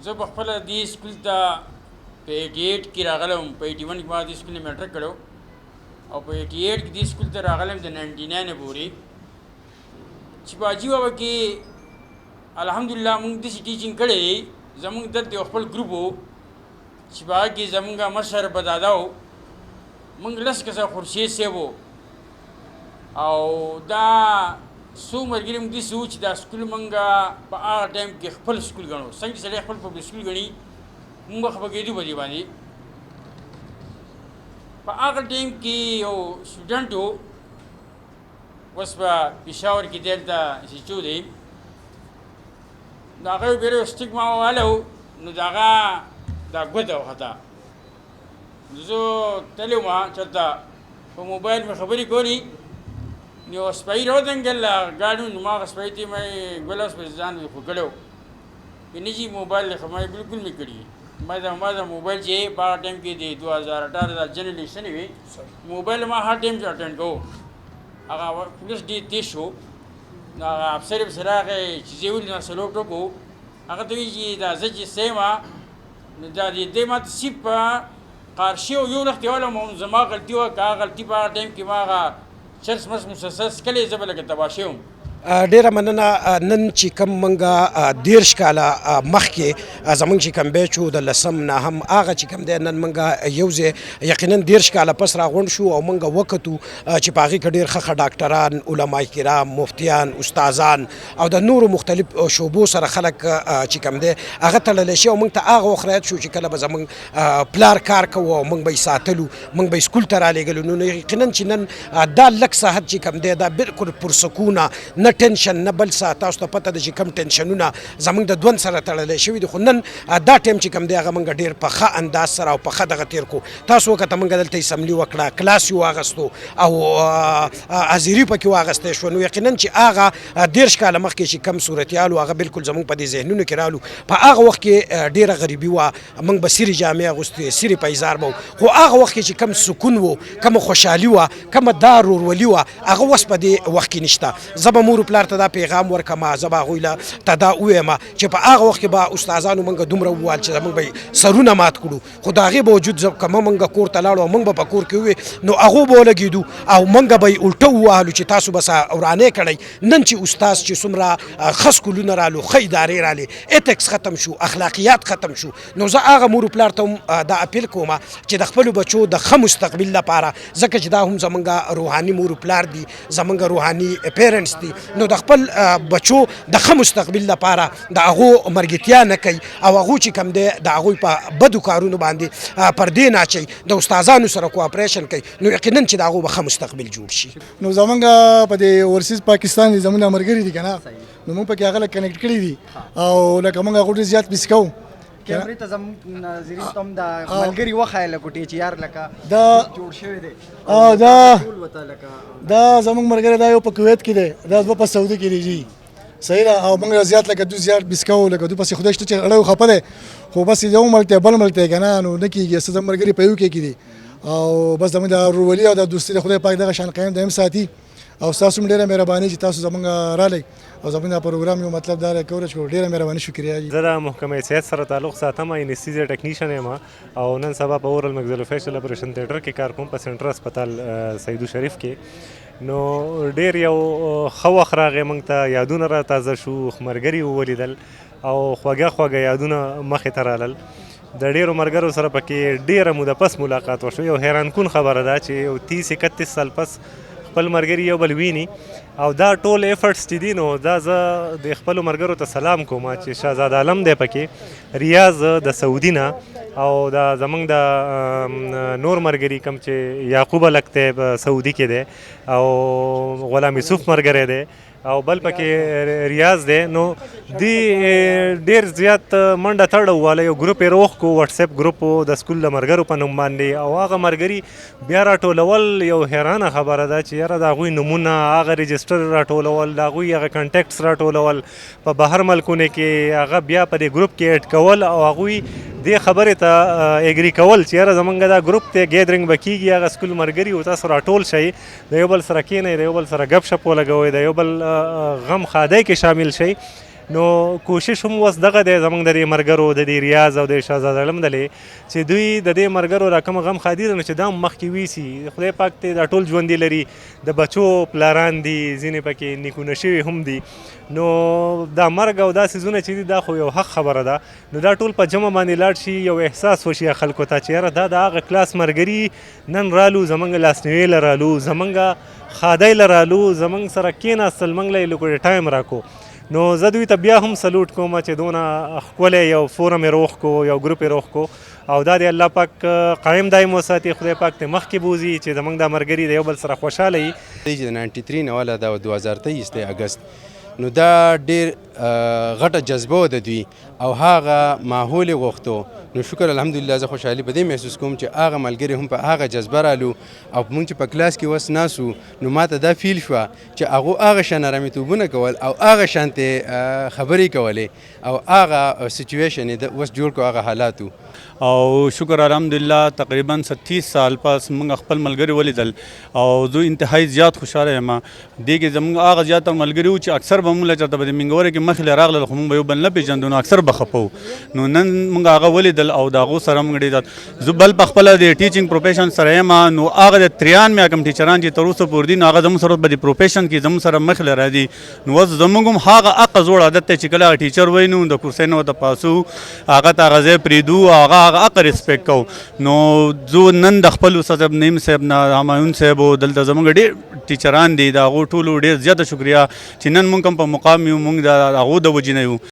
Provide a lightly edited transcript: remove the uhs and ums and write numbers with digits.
زه په خپله دې سکول ته په 88 کې راغلم. په 81 کې ما دې سکول نه میټرک کړی او په 88 کې دې سکول ته راغلم د 99 پورې، چې په عجیبه وه کې الحمدلله مونږ داسې ټیچینګ کړی دی. زمونږ دلته یو خپل ګروپ و چې په هغه کې زمونږ مشر به دادا و، مونږ 10 کسه خورشید صاحب و او دا څو ملګري مونږ داسې وو چې دا سکول مونږ په هغه ټایم کې خپل سکول ګڼو. څنګه چې سړی خپل پبلک سکول ګڼي مونږ به خفه کېدو په دې باندې. په هغه ټایم کې یو سټوډنټ و، اوس په پېښور کې دلته انسټیټیوټ دی، د هغه یو بیره یو سټیګما والی و، نو د هغه دا ګوته وخته. زه تللی وم چېرته په موبایل مې خبرې کولې، نو یو سپی راودنګل ګاډي، نو ما هغه سپی ته مې ګوله سپی ځان مې خو کړی و که نه جي موبایل ما بلکل مې کړي. ما دا موبایل چې په هغه ټایم کې د 2018 دا جنرال الیکشنې وې، موبایل ما هر ټایم چې اټینډ کوو. هغه پولیس ډېر تېز شو، نو هغه افسر پسې راغی چې زه یې ولید نو سلوټ وکړو. هغه ته وایي چې دا زه چې څه یم نو دا د دې ما ته سیپ په قارشي او یو وخت یې والم او زما غلطي وه، که هغه غلطي په هغه ټایم کې ما هغه چرس مرس مسلسل څکلی، زه به لکه تباه شوی وم. ډیره مننه. نن چې کوم منګه 13 کاله مخکې زمونږ چې کوم بیچ و د 10 نه هم هغه چې کوم دی نن منګه یو ځای یقینا 13 کاله پس راغونډ شو او منګه وکتو چې په هغې کې ډېر ښه ډاکټران، علما کرام، مفتیان، استادان او د نورو مختلف شعبو سره خلک چې کوم دی هغه تړلی شي او موږ ته هغه وخت رایت شو چې کله به زموږ پلار کار کوو او موږ به یې ساتلو، موږ به یې سکول ته رالیږلو. نو یقینا چې نن دا لږ صحت چې کوم دی دا بالکل پرسکونه، نه ټینشن نه بل څه. تاسو ته پته ده چې کم ټینشنونه زموږ د ژوند سره تړلی شوي دي، خو نن دا ټایم چې کوم دی هغه موږ ډېر په ښه انداز سره او په ښه دغه تېر کړو. تاسو وکته موږ دلته اسمبلي وکړه، کلاس یې واغستو او حاضري پکې واغستی شوه. نو یقینا چې هغه 13 کاله مخکې چې کم صورتحال و هغه بالکل زموږ په دې ذهنونو کې رالو. په هغه وخت کې ډېره غریبي وه، موږ به سیرې جامې اغوستې، سیرې پیزار به و، خو هغه وخت کې چې کم سکون و، کومه خوشحالي وه، کومه دا ورورولي وه، هغه اوس په دې وخت کې نشته. زه به مور پلار ته دا پیغام ورکړم، زه به هغوی ته دا ووایم چې په هغه وخت کې به استادانو موږ دومره وویل چې موږ به سرونه مات کړو، خو د هغې باوجود که موږ کور ته لاړو او موږ به په کور کې ووې نو هغو به ولګېدو او موږ به یې الټه ووهلو چې تاسو به ورانې کړئ. نن چې استاد چې څومره ښه سکولونه رالو، ښه ادارې رالې، ایتکس ختم شو، اخلاقیات ختم شو. نو زه هغه مور پلار ته هم دا اپیل کوم چې د خپلو بچو د ښه مستقبل لپاره، ځکه چې دا هم زموږ روحاني مور پلار دي، زموږ روحاني پیرنټس دي، نو د خپل بچو د ښه مستقبل لپاره د هغو مرګتیا نه کوي او هغو چې کوم دی د هغوی په بدو کارونو باندې پردې نه اچوي، د استادانو سره کوآپریشن کوي، نو یقینا چې د هغو به ښه مستقبل جوړ شي. نو زمونږ په دې اورسیز پاکستان دي زمونږ ملګري دي که نه، نو موږ پکې هغه لږ کنیکټ کړي دي او لکه موږ هغو ډېر زیات مس کوو. کیمرې ته زموږ ناظرین ته هم د ملګري وښایله کوټې چې یار لکه دا جوړ شوی دی دا زموږ ملګری دا یو په کویت کې دی، دا دوه په سعودي کې دی جي، صحیح ده. او موږ زیات لکه دوی زیات مس کوو، لکه دوی پسې خدای شته چې اړه خفه دی، خو بس یو ملک دی بل ملک دی که نه، نو نه کېږي. څه زموږ ملګري په یو کې دي او بس زموږ د ورورولي او د دوستي د خدای پاک دغه شان قایم دایم ساتي. او تاسو هم ډېره مهرباني چې تاسو زموږ رالی او زموږ دا پروګرام یو مطلب دا کوریج کړو، ډېره مهرباني شکریه. زه د محکمه صحت سره تعلق ساتم، انستیزیا ټیکنیشن یم او نن سبا په اورل مګزلوفیشل اپریشن تیټر کې کار کوم په سنټر هسپتال سیدو شریف کې. نو ډېر یو ښه وخت راغی، موږ ته یادونه را تازه شو، ملګري ولیدل او خوږه خوږه یادونه مخې ته رالل. د ډېرو ملګرو سره پکې ډېره موده پس ملاقات وشو. یو حیرانکون خبره ده چې یو 30-31 سال پس خپل ملګري یو بل ویني او دا ټول ایفرټس چې دي نو دا زه د خپلو ملګرو ته سلام کوم چې شهزاد عالم دی پکې، ریاض د سعودي نه او دا زمونږ د نور ملګري کوم چې یعقوب الک دی په سعودي کې دی او غلام یوسف ملګری دی او بل پکې ریاض دی. نو دی ډېر زیات منډه تړه وواله، یو ګروپ یې روغ کو، وټساپ ګروپ د سکول د ملګرو په نوم باندې او هغه ملګري بیا راټولول. یو حیرانه خبره ده چې یاره د هغوی نومونه، هغه رجسټر راټولول، د هغوی هغه کنټیکټس راټولول، په بهر ملکونو کې هغه بیا په دې ګروپ کې ایډ کول او هغوی دې خبرې ته اګري کول چې یاره زمونږ دا ګروپ ته ګیدرینګ به کېږي، هغه سکول ملګري او تاسو راټول شئ، د یو بل سره کښېنئ، د یو بل سره ګپ شپ ولګوئ، د یو بل غم ښادۍ کې شامل شئ. نو کوشش هم اوس دغه دی زموږ د دې ملګرو د دې ریاض او د شهزاد علم ډلې چې دوی د دې ملګرو را کوم غم ښادي ده نو چې دا هم مخکې ویسي خدای پاک ته دا ټول ژوندي لري د بچو پلاران دي ځینې پکې نیکونه شوي هم دي نو دا مرګ او دا څیزونه چې دي دا خو یو حق خبره ده نو دا ټول په جمع باندې لاړ شي یو احساس وشي خلکو ته چې یاره دا د هغه کلاس ملګري نن رالو زموږ لاسنیوی له رالو زموږ ښادۍ له رالو زموږ سره کېناستل موږ له یې لږ ټایم راکو نو زه دوی ته بیا هم سلوټ کوم چې دونه ښکلی یو فورم یې روغ کو یو ګروپ یې روغ کو او دا د الله پاک قایم دایم وساتي خدای پاک ته مخکې بوځي چې زموږ دا ملګري د یو بل سره خوشحاله وي چې د 93 نه والا دا 2023 دی اګست نو دا ډیر غټه جذبه د دوی او هغه ماحول غوښتو نو شکر الحمدلله زه خوشحالي په دې محسوس کوم چې هغه ملګري هم په هغه جذبه رالو او موږ چې په کلاس کې وس ناسو نو ماته دا فیل شوه چې هغه شان آرامیتوبونه کول او هغه شانتې خبرې کولې او هغه سچویشن یې اوس جوړ کړو هغه حالاتو او شکر الحمدلله تقریبا 30 سال پس موږ خپل ملګري ولیدل او زه انتهایی زیات خوشاله یم دې کې زموږ هغه زیاتره ملګري وو چې اکثر به موږ له چېرته به د منګورې کې مخکې راغلل خو موږ به یو بل نه پېژندو نو اکثر به خفه وو نو نن موږ هغه ولیدل او د هغو سره موږ ډېر زه بل پخپله د ټیچینګ پروفیشن سره یم نو هغه د 93 کوم ټیچران چې تر اوسه پورې دي نو هغه زموږ سره به د پروفیشن کې زموږ سره مخکې راځي نو اوس زموږ هم هغه حق زوړ عادت دی چې کله ټیچر وایي نو د کرسۍ نه ورته پاسو هغه ته هغه ځای پرېږدو هغه حق ریسپیکټ کوو نو زه نن د خپل استاد صاحب نعیم صاحب نه همایون صاحب او دلته زموږ ډېر ټیچران دي د هغو ټولو ډېر زیاته شکریا چې نن موږ هم په مقام یو موږ د هغو د وجې نه یو